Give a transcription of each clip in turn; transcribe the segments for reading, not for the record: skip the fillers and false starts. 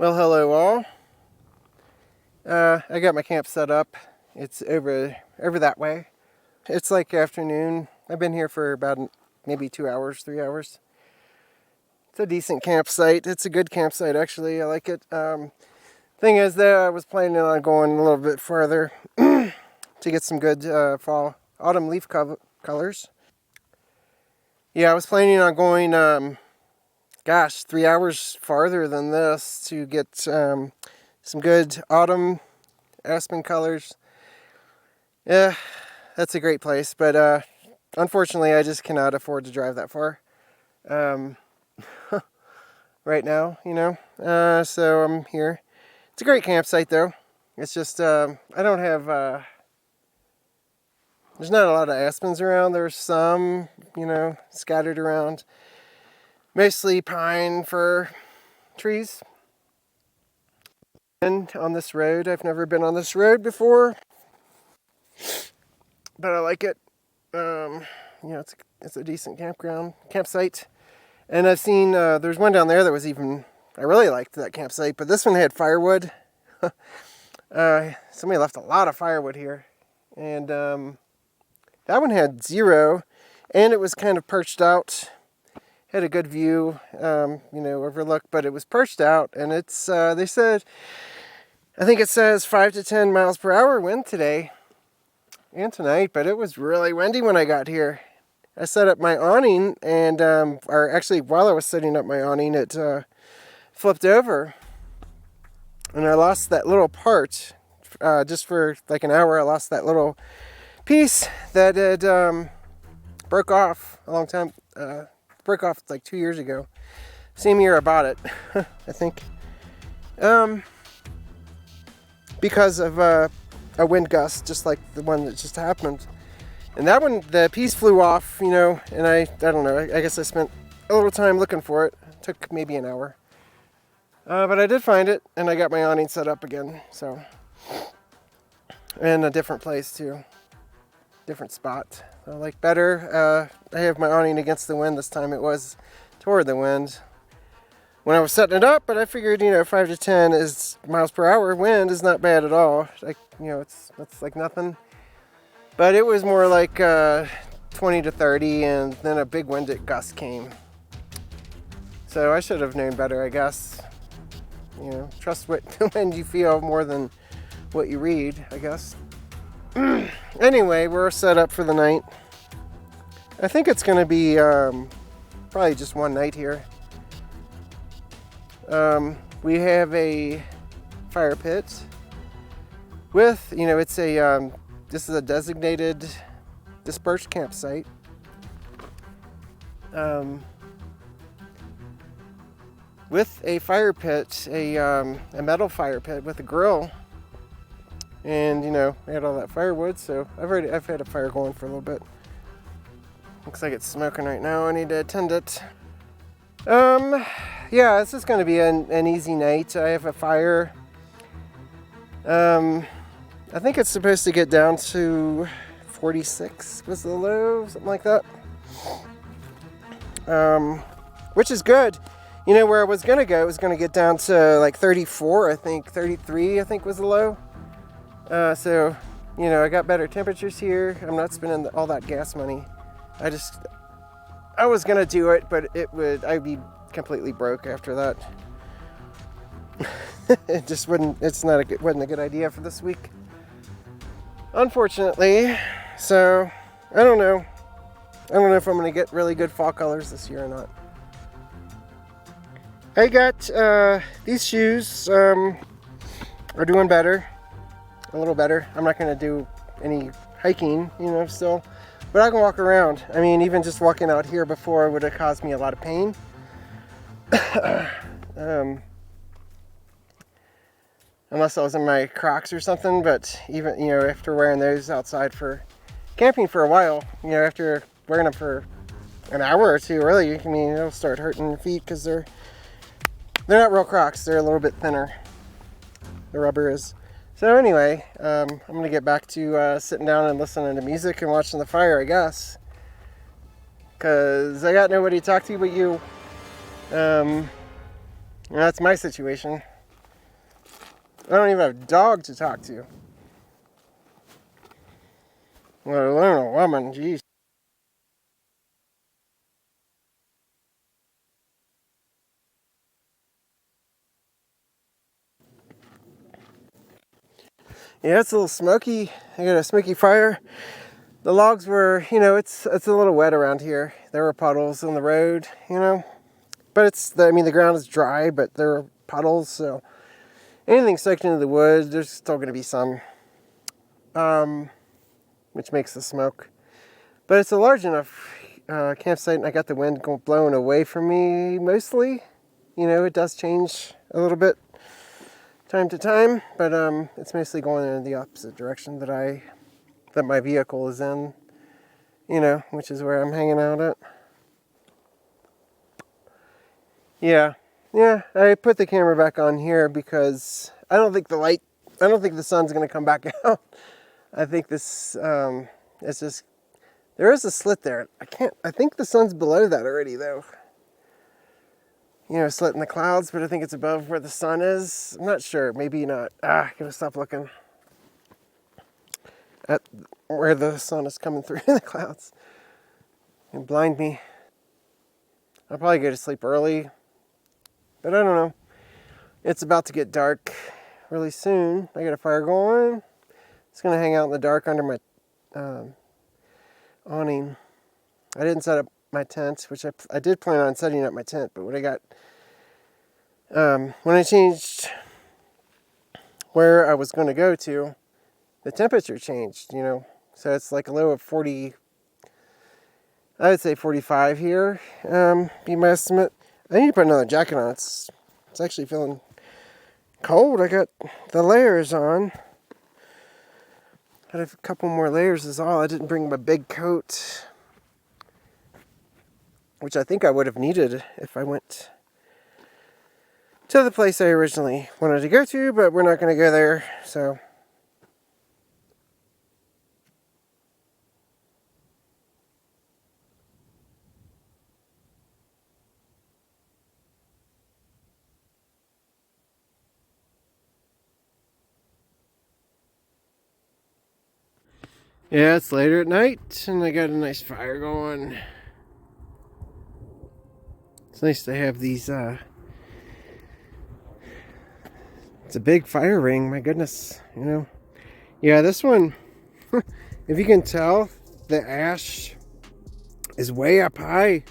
Well, hello all. I got my camp set up. It's over that way. It's like afternoon. I've been here for about maybe 2 hours, 3 hours. It's a decent campsite. It's a good campsite, actually. I like it. Thing is, though, I was planning on going a little bit further to get some good autumn leaf colors. Yeah, I was planning on going, 3 hours farther than this to get some good autumn aspen colors. Yeah, that's a great place, but unfortunately I just cannot afford to drive that far right now, so I'm here. It's a great campsite though. It's just I don't have there's not a lot of aspens around. There's some, scattered around. Mostly pine fir trees. And on this road, I've never been on this road before, but I like it. It's a decent campsite. And I've seen there's one down there that was I really liked that campsite, but this one had firewood. Somebody left a lot of firewood here, and that one had 0, and it was kind of perched out. Had a good view, overlook, but it was perched out, and it's, they said, I think it says 5 to 10 miles per hour wind today and tonight, but it was really windy when I got here. I set up my awning, and, while I was setting up my awning, it flipped over, and I lost that little part, just for like an hour. I lost that little piece that had broke off a long time, broke off like 2 years ago. Same year I bought it, I think. Because of a wind gust, just like the one that just happened. And that one, the piece flew off, and I don't know, I guess I spent a little time looking for it. It took maybe an hour. But I did find it, and I got my awning set up again, so. In a different place too. Different spot. I like better. I have my awning against the wind this time. It was toward the wind when I was setting it up, but I figured 5 to 10 miles per hour wind is not bad at all. Like it's like nothing. But it was more like 20 to 30, and then a big wind gust came. So I should have known better, I guess. Trust what wind you feel more than what you read, I guess. Anyway, we're set up for the night. I think it's going to be probably just one night here. We have a fire pit with, it's this is a designated dispersed campsite. With a fire pit, a metal fire pit with a grill. And we had all that firewood, so I've had a fire going for a little bit. Looks like it's smoking right now. I need to attend it. Yeah, this is going to be an easy night. I have a fire. I think it's supposed to get down to 46 was the low, something like that. Which is good. Where I was going to go, it was going to get down to like 34, I think. 33, I think was the low. So, I got better temperatures here. I'm not spending all that gas money. I was gonna do it, but I'd be completely broke after that. It just wasn't a good idea for this week, unfortunately. So, I don't know if I'm gonna get really good fall colors this year or not. I got, these shoes, are doing better. A little better. I'm not going to do any hiking, still. But I can walk around. I mean, even just walking out here before would have caused me a lot of pain. Unless I was in my Crocs or something. But even, after wearing those outside for camping for a while, after wearing them for an hour or two, really, it'll start hurting your feet because they're not real Crocs. They're a little bit thinner. The rubber is. So anyway, I'm going to get back to sitting down and listening to music and watching the fire, I guess. Because I got nobody to talk to but you. That's my situation. I don't even have a dog to talk to. Let alone a woman, jeez. Yeah, it's a little smoky. I got a smoky fire. The logs were, it's a little wet around here. There were puddles on the road, But the ground is dry, but there are puddles, so anything soaked into the wood, there's still going to be some, which makes the smoke. But it's a large enough campsite, and I got the wind blowing away from me mostly. It does change a little bit time to time, but it's mostly going in the opposite direction that my vehicle is in, which is where I'm hanging out at. Yeah, I put the camera back on here because I don't think the sun's going to come back out. I think this, it's just, there is a slit there. I think the sun's below that already though. Slit in the clouds, but I think it's above where the sun is. I'm not sure, maybe not. I gotta stop looking at where the sun is coming through in the clouds. It blind me. I'll probably go to sleep early, but I don't know. It's about to get dark really soon. I got a fire going. It's gonna hang out in the dark under my awning. I didn't set up my tent, which I did plan on setting up my tent, but when I changed where I was going to go to, the temperature changed, so it's like a low of 40, I would say 45 here, be my estimate. I need to put another jacket on. It's actually feeling cold. I got the layers on. I have a couple more layers is all. I didn't bring my big coat, which I think I would have needed if I went to the place I originally wanted to go to, but we're not going to go there, so. Yeah, it's later at night, and I got a nice fire going. It's nice to have these, it's a big fire ring, my goodness, Yeah, this one, if you can tell, the ash is way up high,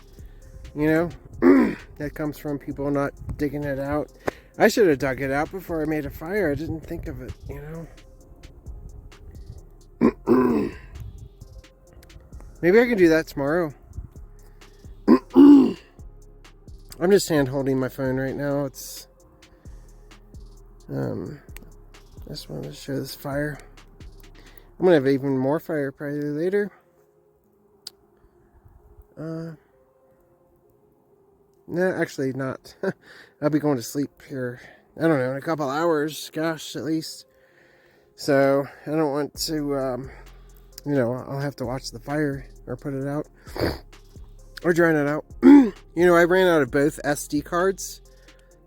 That comes from people not digging it out. I should have dug it out before I made a fire. I didn't think of it, Maybe I can do that tomorrow. I'm just hand holding my phone right now. It's I just wanted to show this fire. I'm gonna have even more fire probably later. No, actually not. I'll be going to sleep here, I don't know, in a couple hours, gosh, at least. So I don't want to I'll have to watch the fire or put it out or drown it out. I ran out of both SD cards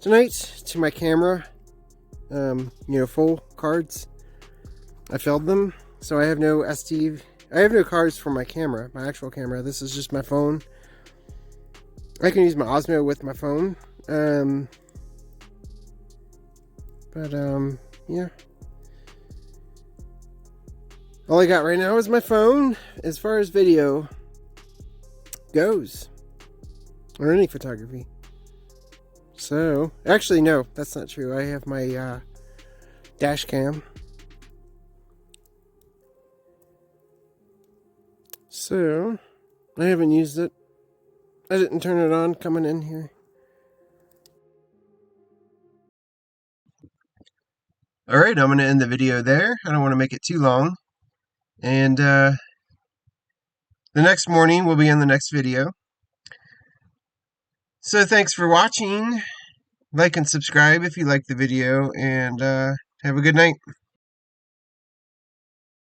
tonight to my camera. Full cards. I filled them, so I have no SD. I have no cards for my camera, my actual camera. This is just my phone. I can use my Osmo with my phone. Yeah. All I got right now is my phone as far as video goes, or any photography. So, actually no, that's not true. I have my dash cam. So, I haven't used it. I didn't turn it on coming in here. Alright, I'm going to end the video there. I don't want to make it too long. And the next morning we'll be in the next video. So thanks for watching. Like and subscribe if you like the video, and have a good night.